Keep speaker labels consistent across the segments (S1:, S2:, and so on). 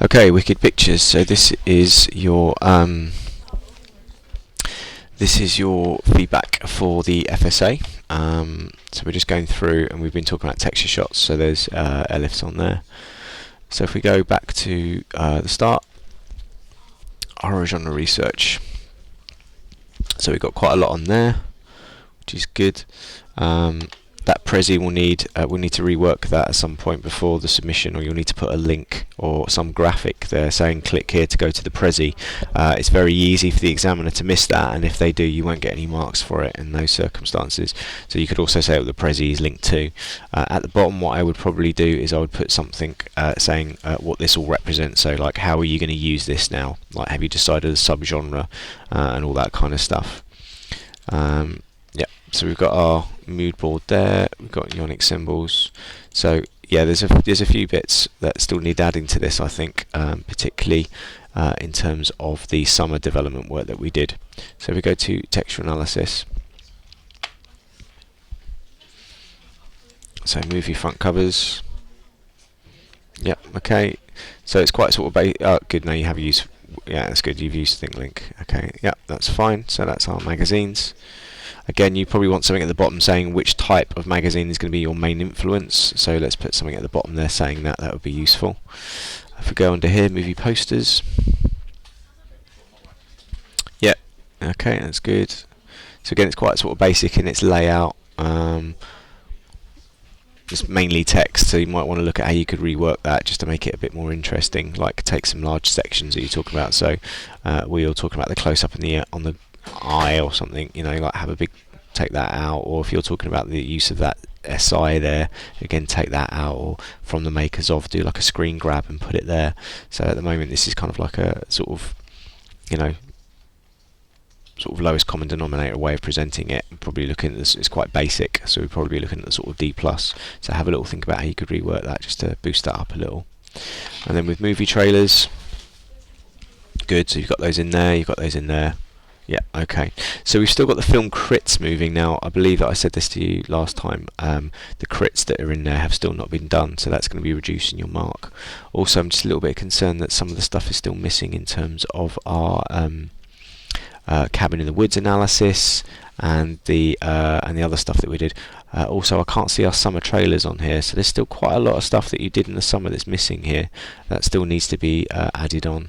S1: Okay, Wicked Pictures. So this is your feedback for the FSA. So we're just going through, and we've been talking about texture shots. So there's ellipse on there. So if we go back to the start, horizontal research. So we've got quite a lot on there, which is good. That Prezi we'll need to rework that at some point before the submission, or you'll need to put a link or some graphic there saying click here to go to the Prezi. It's very easy for the examiner to miss that, and if they do, you won't get any marks for it in those circumstances. So you could also say what the Prezi is linked to. At the bottom, what I would probably do is I would put something saying what this all represents. So like, how are you going to use this now? Like, have you decided a subgenre and all that kind of stuff. So we've got our mood board there, we've got ionic symbols. So yeah, there's a few bits that still need adding to this, I think, particularly in terms of the summer development work that we did. So if we go to texture analysis, so movie front covers. Yep, okay. So it's quite sort of good. Now you have used, yeah, that's good. You've used ThinkLink. Okay, yep, that's fine. So that's our magazines. Again, you probably want something at the bottom saying which type of magazine is going to be your main influence. So let's put something at the bottom there saying that. That would be useful. If we go under here, movie posters. Yep. Okay, that's good. So again, it's quite sort of basic in its layout. It's mainly text, so you might want to look at how you could rework that just to make it a bit more interesting. Like take some large sections that you talk about. So we were talking about the close-up on the eye or something, you know, like have a big, take that out. Or if you're talking about the use of that SI there, again take that out, or from the makers of, do like a screen grab and put it there. So at the moment this is kind of like a sort of, you know, sort of lowest common denominator way of presenting it. Probably looking at this, it's quite basic, so we're probably looking at the sort of D+. So have a little think about how you could rework that just to boost that up a little. And then with movie trailers, good, so you've got those in there, you've got those in there. Yeah, okay. So we've still got the film crits moving now. I believe that I said this to you last time. The crits that are in there have still not been done, so that's going to be reducing your mark. Also, I'm just a little bit concerned that some of the stuff is still missing in terms of our cabin in the woods analysis and the other stuff that we did. Also, I can't see our summer trailers on here, so there's still quite a lot of stuff that you did in the summer that's missing here. That still needs to be added on.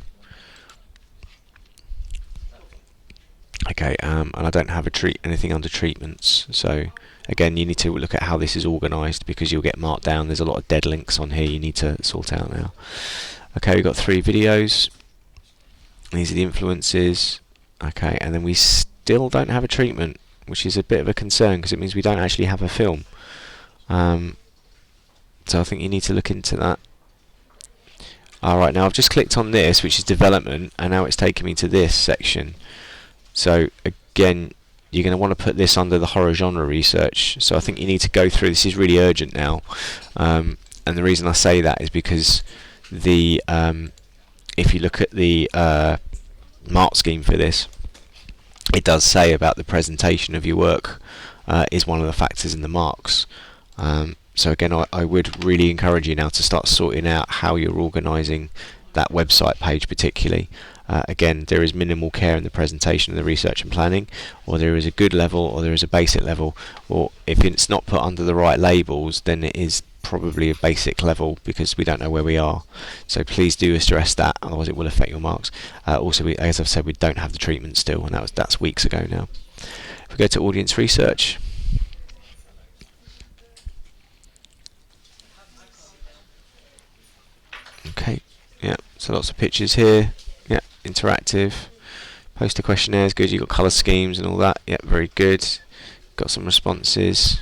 S1: Okay, and I don't have anything under treatments, so again you need to look at how this is organised, because you'll get marked down. There's a lot of dead links on here you need to sort out now. Okay, we've got 3 videos. These are the influences. Okay, and then we still don't have a treatment, which is a bit of a concern because it means we don't actually have a film. So I think you need to look into that. Alright, now I've just clicked on this, which is development, and now it's taken me to this section. So again, you're going to want to put this under the horizontal research. So I think you need to go through. This is really urgent now, and the reason I say that is because the if you look at the mark scheme for this, it does say about the presentation of your work is one of the factors in the marks. So again, I would really encourage you now to start sorting out how you're organising that website page particularly. Again, there is minimal care in the presentation of the research and planning, or there is a good level, or there is a basic level, or if it's not put under the right labels, then it is probably a basic level because we don't know where we are. So please do address that, otherwise it will affect your marks. Also, as I've said, we don't have the treatment still, and that's weeks ago now. If we go to audience research, okay, yeah, so lots of pictures here. Yeah, interactive. Poster questionnaires, good. You've got colour schemes and all that. Yeah, very good. Got some responses.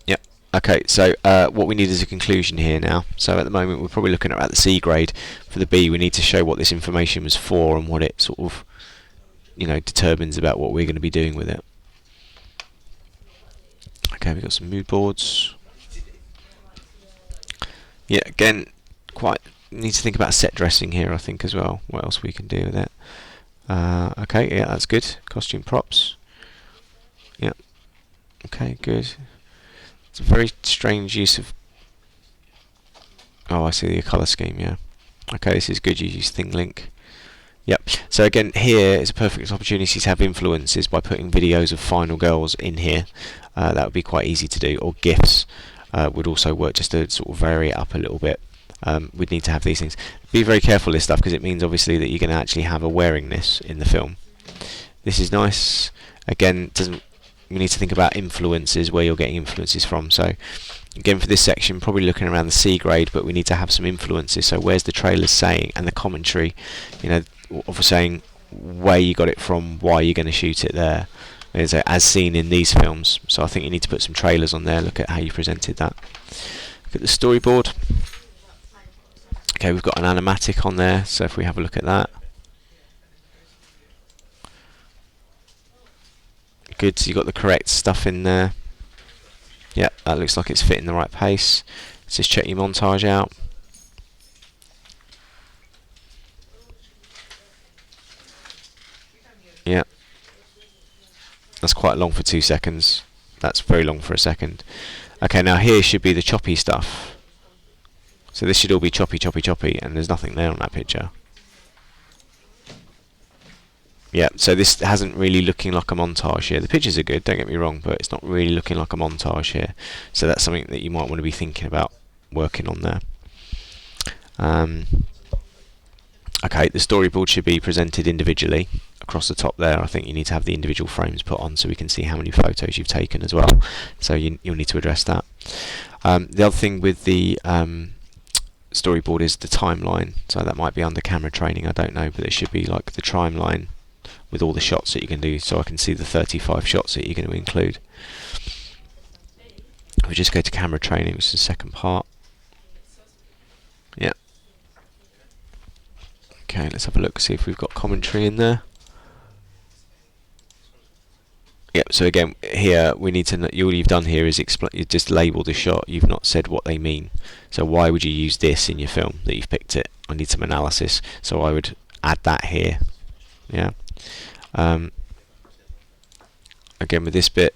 S1: Yep. Okay, so what we need is a conclusion here now. So at the moment we're probably looking at the C grade. For the B, we need to show what this information was for and what it sort of, you know, determines about what we're going to be doing with it. Okay, we've got some mood boards. Yeah, again, quite need to think about set dressing here, I think, as well. What else we can do with it? Okay, yeah, that's good. Costume props. Yeah. Okay, good. It's a very strange use of Oh, I see the colour scheme, yeah. Okay, this is good. You use ThingLink. Yep. So again, here is a perfect opportunity to have influences by putting videos of final girls in here. That would be quite easy to do. Or GIFs would also work, just to sort of vary it up a little bit. We'd need to have these things. Be very careful with this stuff, because it means obviously that you're going to actually have a wearingness in the film. This is nice. Again, we need to think about influences, where you're getting influences from. So again, for this section, probably looking around the C grade, but we need to have some influences. So where's the trailers saying, and the commentary, of saying where you got it from, why you're going to shoot it there, as seen in these films. So I think you need to put some trailers on there. Look at how you presented that. Look at the storyboard. Okay, we've got an animatic on there, so if we have a look at that. Good, so you've got the correct stuff in there. Yeah, that looks like it's fitting the right pace. Let's just check your montage out. Yeah, that's quite long for 2 seconds. That's very long for a second. Okay, now here should be the choppy stuff. So this should all be choppy, choppy, choppy, and there's nothing there on that picture. Yeah, so this hasn't really looking like a montage here. The pictures are good, don't get me wrong, but it's not really looking like a montage here. So that's something that you might want to be thinking about working on there. Okay, the storyboard should be presented individually across the top there. I think you need to have the individual frames put on so we can see how many photos you've taken as well. So you'll need to address that. The other thing with the storyboard is the timeline. So that might be under camera training, I don't know, but it should be like the timeline with all the shots that you can do, so I can see the 35 shots that you're going to include. If we just go to camera training, which is the second part. Yeah. Okay, let's have a look, see if we've got commentary in there. Yep, so again, here we need to know, all you've done here is you just label the shot, you've not said what they mean. So why would you use this in your film that you've picked it? I need some analysis, so I would add that here. Yeah. Again, with this bit,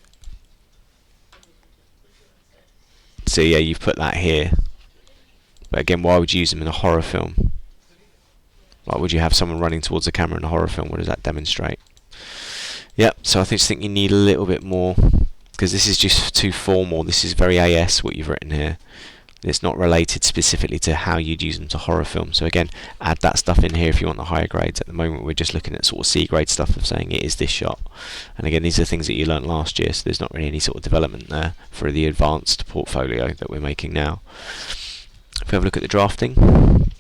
S1: so yeah, you've put that here. But again, why would you use them in a horror film? Why would you have someone running towards the camera in a horror film? What does that demonstrate? Yep, so I just think you need a little bit more, because this is just too formal. This is very AS, what you've written here. It's not related specifically to how you'd use them to horror film. So again, add that stuff in here if you want the higher grades. At the moment, we're just looking at sort of C grade stuff of saying it is this shot. And again, these are things that you learnt last year, so there's not really any sort of development there for the advanced portfolio that we're making now. If we have a look at the drafting.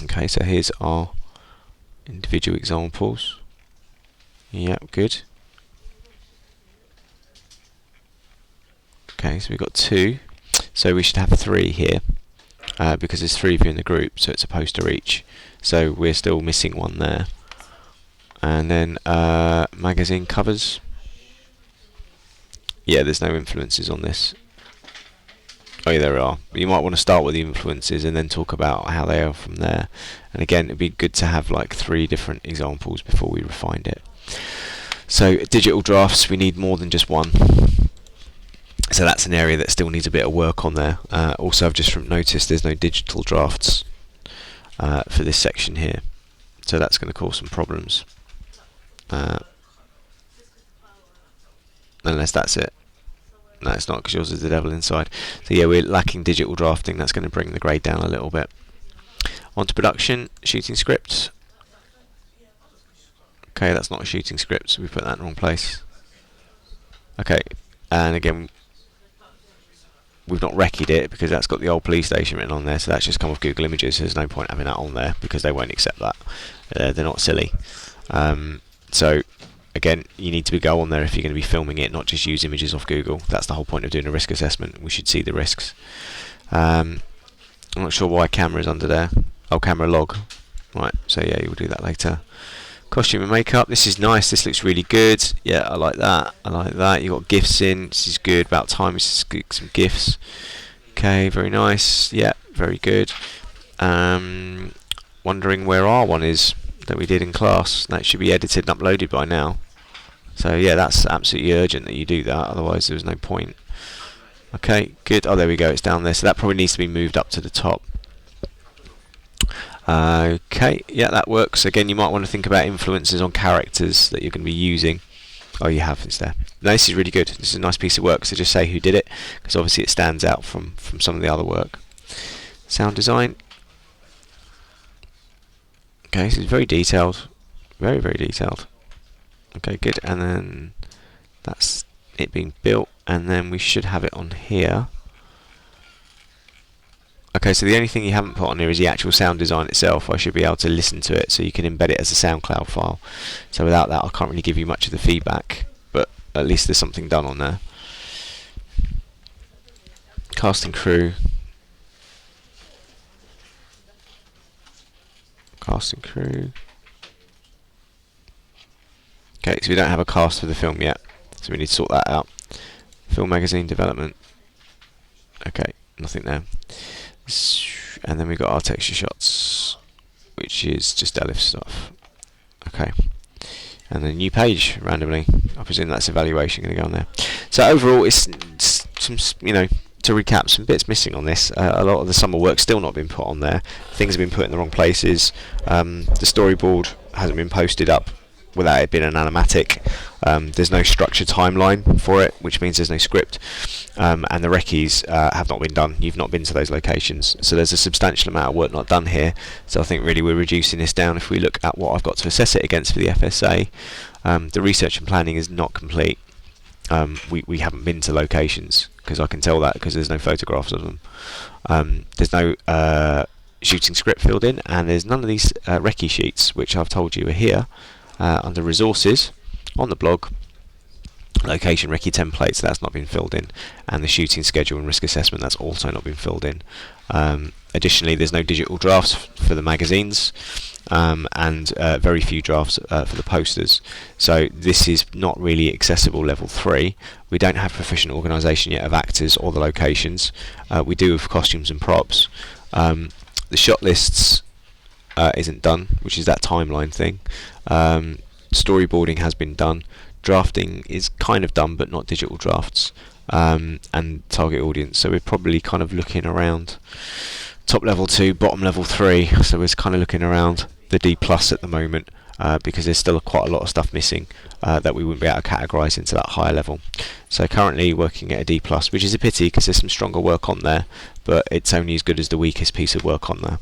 S1: Okay, so here's our individual examples. Yep, good. Okay, so we've got 2. So we should have 3 here, because there's 3 of you in the group, so it's a poster each. So we're still missing 1 there. And then magazine covers. Yeah, there's no influences on this. Oh yeah, there are. But you might want to start with the influences and then talk about how they are from there. And again, it'd be good to have like 3 different examples before we refined it. So digital drafts, we need more than just 1. So that's an area that still needs a bit of work on there. Also, I've just noticed there's no digital drafts for this section here, so that's going to cause some problems. Unless that's it. No, it's not, because yours is the devil inside. So yeah, we're lacking digital drafting. That's going to bring the grade down a little bit. On to production, shooting scripts. Okay, that's not a shooting script, so we put that in the wrong place. Okay, and again, we've not recce'd it because that's got the old police station written on there, so that's just come off Google Images. So there's no point having that on there because they won't accept that. They're not silly. So again, you need to go on there if you're going to be filming it, not just use images off Google. That's the whole point of doing a risk assessment. We should see the risks. I'm not sure why camera is under there. Oh, camera log. Right, so yeah, you'll do that later. Costume and makeup, this is nice, this looks really good. Yeah, I like that, I like that. You've got GIFs in, this is good. About time, let's get some GIFs. Okay, very nice, yeah, very good. Wondering where our one is that we did in class. That should be edited and uploaded by now. So yeah, that's absolutely urgent that you do that, otherwise there's no point. Okay, good. Oh, there we go. It's down there. So that probably needs to be moved up to the top. Okay, yeah, that works. Again, you might want to think about influences on characters that you're going to be using. Oh, you have, it's there. No, this is really good. This is a nice piece of work, so just say who did it, because obviously it stands out from some of the other work. Sound design. Okay, this is very detailed. Very, very detailed. Okay, good. And then that's it being built, and then we should have it on here. Okay, so the only thing you haven't put on here is the actual sound design itself. I should be able to listen to it, so you can embed it as a SoundCloud file. So without that, I can't really give you much of the feedback, but at least there's something done on there. Cast and crew. Cast and crew. Okay, so we don't have a cast for the film yet, so we need to sort that out. Film magazine development. Okay, nothing there. And then we've got our texture shots, which is just Elif stuff. Okay, and then new page randomly. I presume that's evaluation going to go on there. So overall, it's some, you know, to recap, some bits missing on this. A lot of the summer work's still not been put on there. Things have been put in the wrong places. The storyboard hasn't been posted up without it being an animatic. There's no structured timeline for it, which means there's no script, and the recce's have not been done. You've not been to those locations, so there's a substantial amount of work not done here. So I think really we're reducing this down. If we look at what I've got to assess it against for the FSA, the research and planning is not complete. We haven't been to locations, because I can tell that because there's no photographs of them. There's no shooting script filled in, and there's none of these recce sheets, which I've told you are here. Under resources on the blog, location recce templates, that's not been filled in, and the shooting schedule and risk assessment, that's also not been filled in. Additionally, there's no digital drafts for the magazines, and very few drafts for the posters. So this is not really accessible level 3. We don't have proficient organisation yet of actors or the locations. We do with costumes and props. The shot lists isn't done, which is that timeline thing. Storyboarding has been done. Drafting is kind of done, but not digital drafts. And target audience. So we're probably kind of looking around top level 2, bottom level 3. So we're kind of looking around the D+ at the moment, because there's still quite a lot of stuff missing that we wouldn't be able to categorise into that higher level. So currently working at a D+, which is a pity because there's some stronger work on there, but it's only as good as the weakest piece of work on there.